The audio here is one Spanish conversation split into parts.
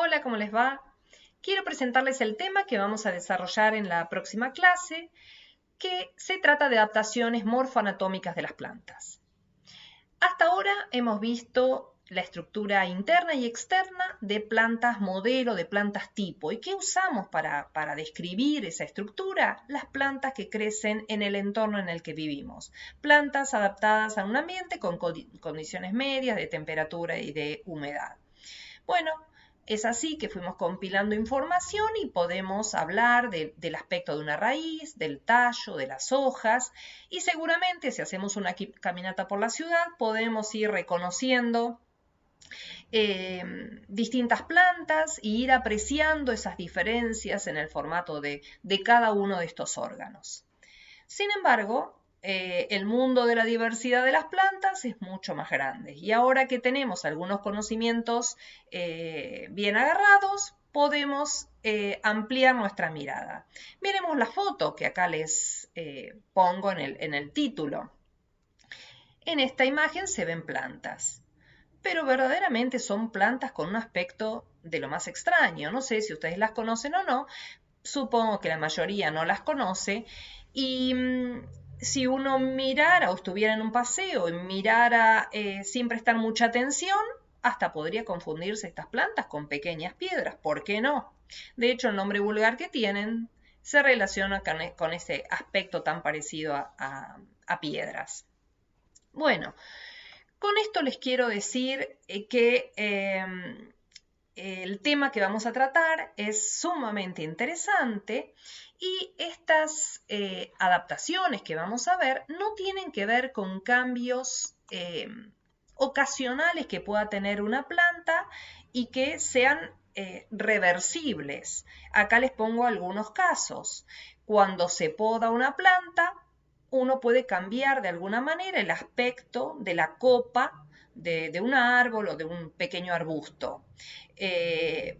Hola, ¿cómo les va? Quiero presentarles el tema que vamos a desarrollar en la próxima clase, que se trata de adaptaciones morfoanatómicas de las plantas. Hasta ahora hemos visto la estructura interna y externa de plantas modelo, de plantas tipo. ¿Y qué usamos para describir esa estructura? Las plantas que crecen en el entorno en el que vivimos. Plantas adaptadas a un ambiente con condiciones medias de temperatura y de humedad. Bueno, es así que fuimos compilando información y podemos hablar del aspecto de una raíz, del tallo, de las hojas, y seguramente si hacemos una caminata por la ciudad podemos ir reconociendo distintas plantas e ir apreciando esas diferencias en el formato de cada uno de estos órganos. Sin embargo, el mundo de la diversidad de las plantas es mucho más grande. Y ahora que tenemos algunos conocimientos bien agarrados, podemos ampliar nuestra mirada. Miremos la foto que acá les pongo en el título. En esta imagen se ven plantas, pero verdaderamente son plantas con un aspecto de lo más extraño. No sé si ustedes las conocen o no, supongo que la mayoría no las conoce, y si uno mirara o estuviera en un paseo y mirara sin prestar mucha atención, hasta podría confundirse estas plantas con pequeñas piedras. ¿Por qué no? De hecho, el nombre vulgar que tienen se relaciona con ese aspecto tan parecido a piedras. Bueno, con esto les quiero decir que el tema que vamos a tratar es sumamente interesante y estas adaptaciones que vamos a ver no tienen que ver con cambios ocasionales que pueda tener una planta y que sean reversibles. Acá les pongo algunos casos. Cuando se poda una planta, uno puede cambiar de alguna manera el aspecto de la copa de un árbol o de un pequeño arbusto.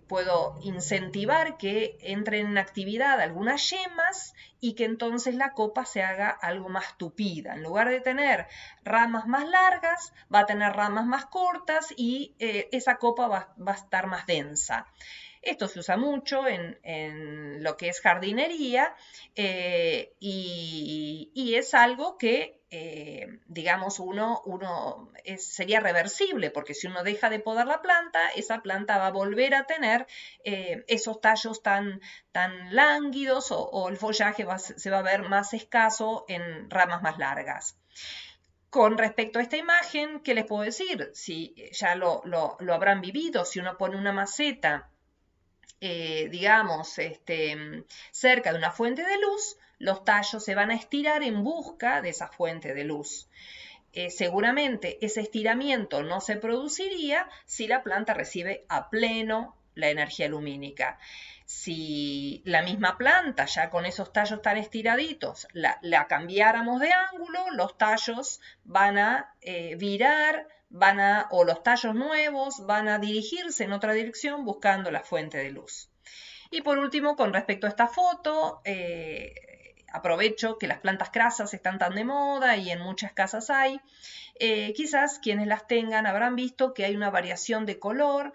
Puedo incentivar que entren en actividad algunas yemas y que entonces la copa se haga algo más tupida. En lugar de tener ramas más largas, va a tener ramas más cortas y esa copa va a estar más densa. Esto se usa mucho en lo que es jardinería y es algo que, digamos, sería reversible, porque si uno deja de podar la planta, esa planta va a volver a tener esos tallos tan lánguidos o el follaje se va a ver más escaso en ramas más largas. Con respecto a esta imagen, ¿qué les puedo decir? Si ya lo habrán vivido, si uno pone una maceta digamos, cerca de una fuente de luz, los tallos se van a estirar en busca de esa fuente de luz. Seguramente ese estiramiento no se produciría si la planta recibe a pleno la energía lumínica. Si la misma planta, ya con esos tallos tan estiraditos, la cambiáramos de ángulo, los tallos van a virar, o los tallos nuevos van a dirigirse en otra dirección buscando la fuente de luz. Y por último, con respecto a esta foto, aprovecho que las plantas crasas están tan de moda y en muchas casas hay. Quizás quienes las tengan habrán visto que hay una variación de color,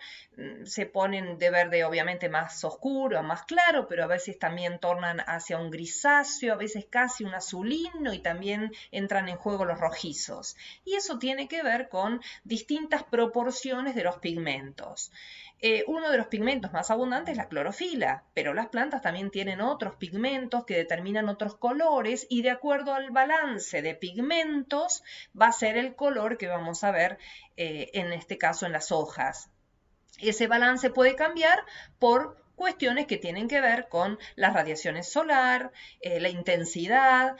se ponen de verde obviamente más oscuro, más claro, pero a veces también tornan hacia un grisáceo, a veces casi un azulino y también entran en juego los rojizos. Y eso tiene que ver con distintas proporciones de los pigmentos. Uno de los pigmentos más abundantes es la clorofila, pero las plantas también tienen otros pigmentos que determinan otros colores y de acuerdo al balance de pigmentos va a ser el color que vamos a ver en este caso en las hojas. Ese balance puede cambiar por cuestiones que tienen que ver con las radiaciones solar, la intensidad,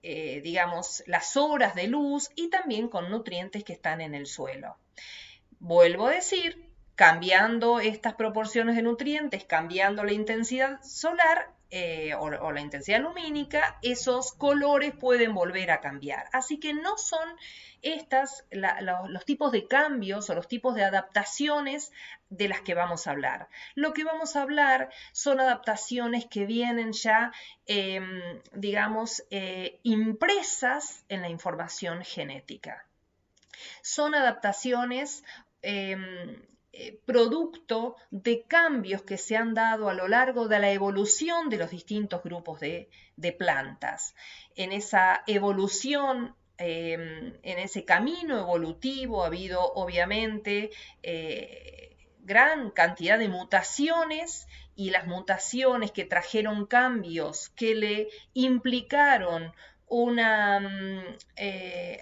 digamos, las horas de luz y también con nutrientes que están en el suelo. Vuelvo a decir, cambiando estas proporciones de nutrientes, cambiando la intensidad solar o la intensidad lumínica, esos colores pueden volver a cambiar. Así que no son los tipos de cambios o los tipos de adaptaciones de las que vamos a hablar. Lo que vamos a hablar son adaptaciones que vienen ya, digamos, impresas en la información genética. Son adaptaciones producto de cambios que se han dado a lo largo de la evolución de los distintos grupos de plantas. En esa evolución, en ese camino evolutivo ha habido obviamente gran cantidad de mutaciones, y las mutaciones que trajeron cambios que le implicaron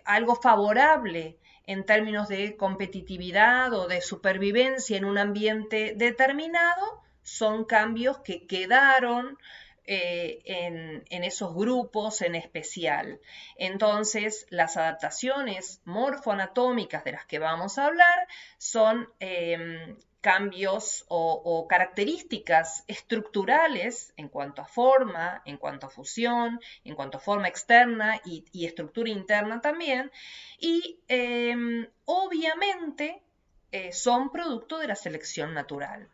algo favorable en términos de competitividad o de supervivencia en un ambiente determinado, son cambios que quedaron en esos grupos en especial. Entonces, las adaptaciones morfoanatómicas de las que vamos a hablar son cambios o características estructurales en cuanto a forma, en cuanto a fusión, en cuanto a forma externa y estructura interna también, y obviamente son producto de la selección natural.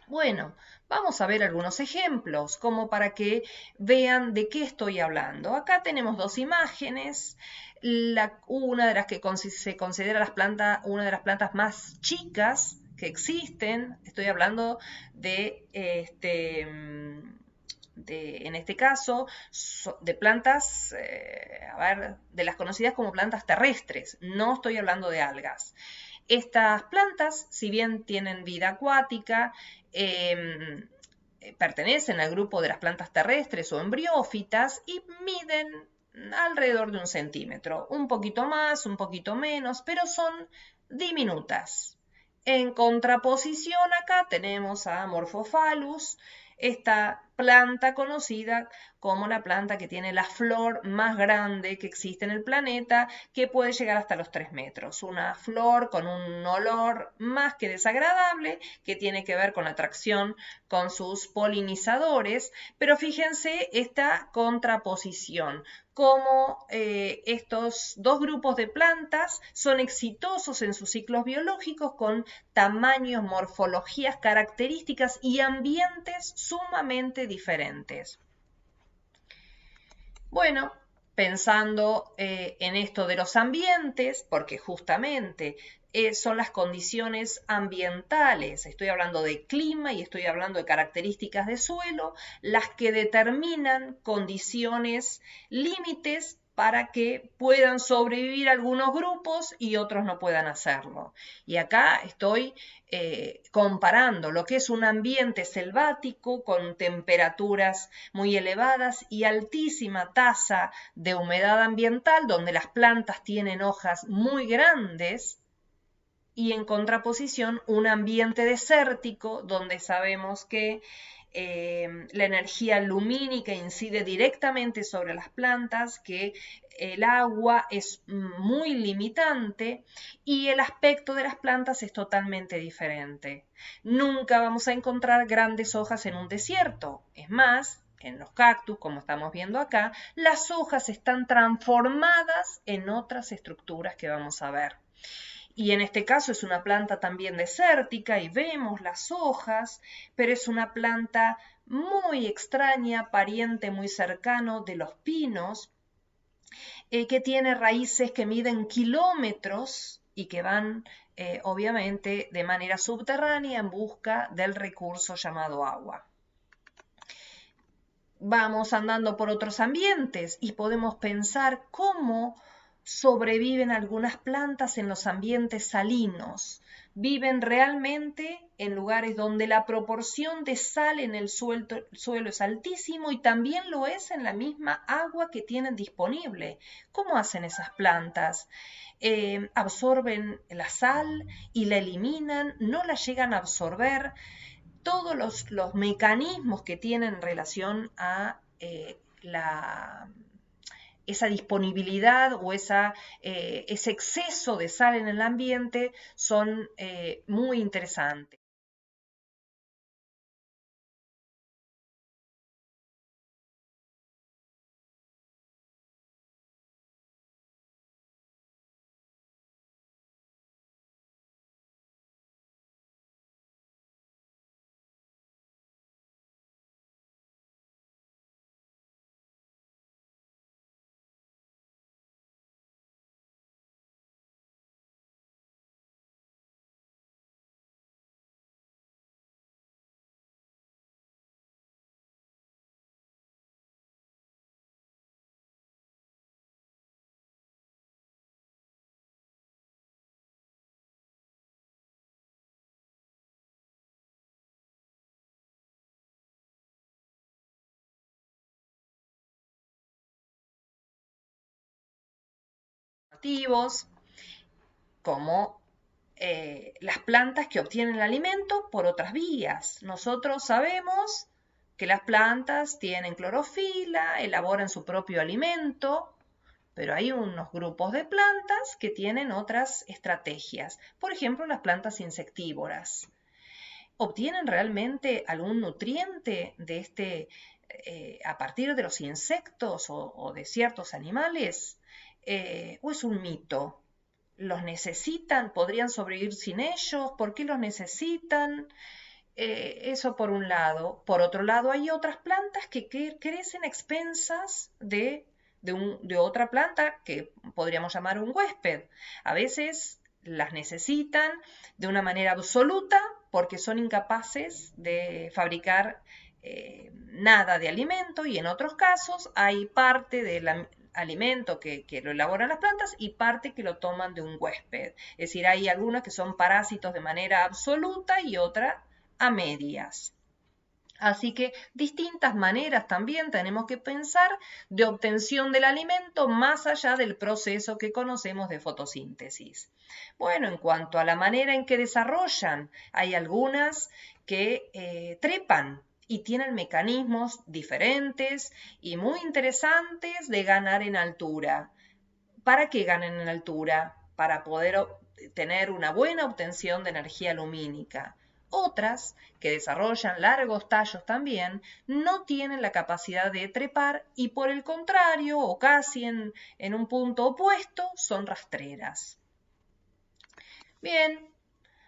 Bueno, vamos a ver algunos ejemplos, como para que vean de qué estoy hablando. Acá tenemos dos imágenes. Una de las que se considera una de las plantas más chicas que existen. Estoy hablando en este caso, de plantas, de las conocidas como plantas terrestres. No estoy hablando de algas. Estas plantas, si bien tienen vida acuática, pertenecen al grupo de las plantas terrestres o embriófitas y miden alrededor de 1 centímetro, un poquito más, un poquito menos, pero son diminutas. En contraposición acá tenemos a Morphophallus, esta planta conocida como la planta que tiene la flor más grande que existe en el planeta, que puede llegar hasta los 3 metros. Una flor con un olor más que desagradable, que tiene que ver con la atracción con sus polinizadores, pero fíjense esta contraposición, cómo estos dos grupos de plantas son exitosos en sus ciclos biológicos con tamaños, morfologías, características y ambientes sumamente diferentes. Bueno, pensando en esto de los ambientes, porque justamente son las condiciones ambientales, estoy hablando de clima y estoy hablando de características de suelo, las que determinan condiciones límites para que puedan sobrevivir algunos grupos y otros no puedan hacerlo. Y acá estoy comparando lo que es un ambiente selvático con temperaturas muy elevadas y altísima tasa de humedad ambiental, donde las plantas tienen hojas muy grandes, y en contraposición un ambiente desértico donde sabemos que la energía lumínica incide directamente sobre las plantas, que el agua es muy limitante y el aspecto de las plantas es totalmente diferente. Nunca vamos a encontrar grandes hojas en un desierto. Es más, en los cactus, como estamos viendo acá, las hojas están transformadas en otras estructuras que vamos a ver. Y en este caso es una planta también desértica y vemos las hojas, pero es una planta muy extraña, pariente muy cercano de los pinos, que tiene raíces que miden kilómetros y que van obviamente de manera subterránea en busca del recurso llamado agua. Vamos andando por otros ambientes y podemos pensar cómo sobreviven algunas plantas en los ambientes salinos. Viven realmente en lugares donde la proporción de sal en el suelo es altísimo y también lo es en la misma agua que tienen disponible. ¿Cómo hacen esas plantas? Absorben la sal y la eliminan, no la llegan a absorber. Todos los mecanismos que tienen en relación a esa disponibilidad o ese exceso de sal en el ambiente son muy interesantes. activos, como las plantas que obtienen el alimento por otras vías. Nosotros sabemos que las plantas tienen clorofila, elaboran su propio alimento, pero hay unos grupos de plantas que tienen otras estrategias. Por ejemplo, las plantas insectívoras. ¿Obtienen realmente algún nutriente de a partir de los insectos o de ciertos animales? ¿O es un mito? ¿Los necesitan? ¿Podrían sobrevivir sin ellos? ¿Por qué los necesitan? Eso por un lado. Por otro lado, hay otras plantas que crecen a expensas de otra planta que podríamos llamar un huésped. A veces las necesitan de una manera absoluta porque son incapaces de fabricar nada de alimento, y en otros casos hay parte del alimento que lo elaboran las plantas y parte que lo toman de un huésped. Es decir, hay algunas que son parásitos de manera absoluta y otra a medias. Así que distintas maneras también tenemos que pensar de obtención del alimento más allá del proceso que conocemos de fotosíntesis. Bueno, en cuanto a la manera en que desarrollan, hay algunas que trepan y tienen mecanismos diferentes y muy interesantes de ganar en altura. ¿Para qué ganan en altura? Para poder tener una buena obtención de energía lumínica. Otras, que desarrollan largos tallos también, no tienen la capacidad de trepar y por el contrario, o casi en un punto opuesto, son rastreras. Bien,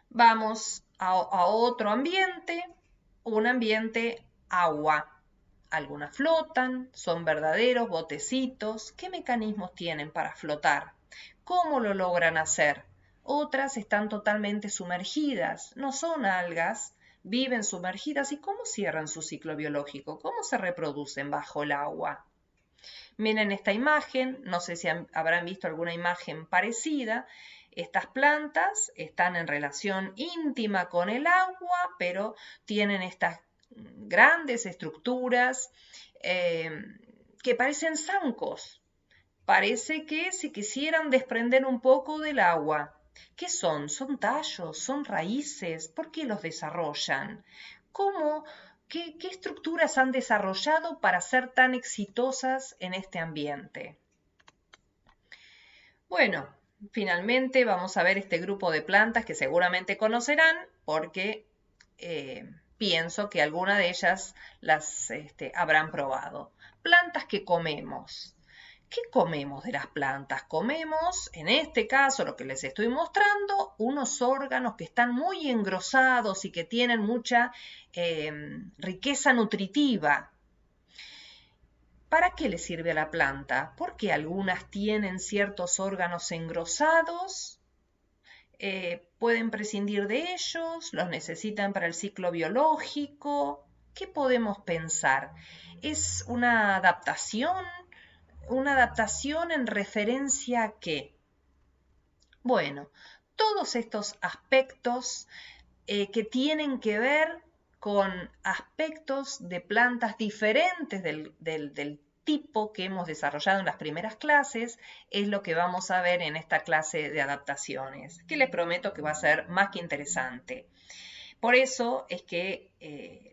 vamos a otro ambiente, un ambiente agua. Algunas flotan, son verdaderos botecitos. ¿Qué mecanismos tienen para flotar? ¿Cómo lo logran hacer? Otras están totalmente sumergidas, no son algas, viven sumergidas. ¿Y cómo cierran su ciclo biológico? ¿Cómo se reproducen bajo el agua? Miren esta imagen, no sé si habrán visto alguna imagen parecida. Estas plantas están en relación íntima con el agua, pero tienen estas grandes estructuras que parecen zancos. Parece que se quisieran desprender un poco del agua. ¿Qué son? ¿Son tallos? ¿Son raíces? ¿Por qué los desarrollan? ¿Cómo? ¿Qué estructuras han desarrollado para ser tan exitosas en este ambiente? Bueno, finalmente vamos a ver este grupo de plantas que seguramente conocerán porque pienso que alguna de ellas las habrán probado. Plantas que comemos. ¿Qué comemos de las plantas? Comemos, en este caso, lo que les estoy mostrando, unos órganos que están muy engrosados y que tienen mucha riqueza nutritiva. ¿Para qué le sirve a la planta? Porque algunas tienen ciertos órganos engrosados, pueden prescindir de ellos, los necesitan para el ciclo biológico. ¿Qué podemos pensar? ¿Es una adaptación? ¿Una adaptación en referencia a qué? Bueno, todos estos aspectos que tienen que ver con aspectos de plantas diferentes del tipo que hemos desarrollado en las primeras clases, es lo que vamos a ver en esta clase de adaptaciones, que les prometo que va a ser más que interesante. Por eso es que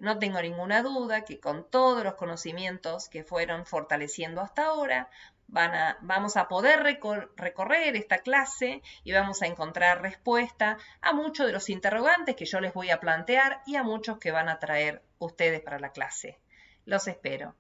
no tengo ninguna duda que con todos los conocimientos que fueron fortaleciendo hasta ahora, vamos a poder recorrer esta clase y vamos a encontrar respuesta a muchos de los interrogantes que yo les voy a plantear y a muchos que van a traer ustedes para la clase. Los espero.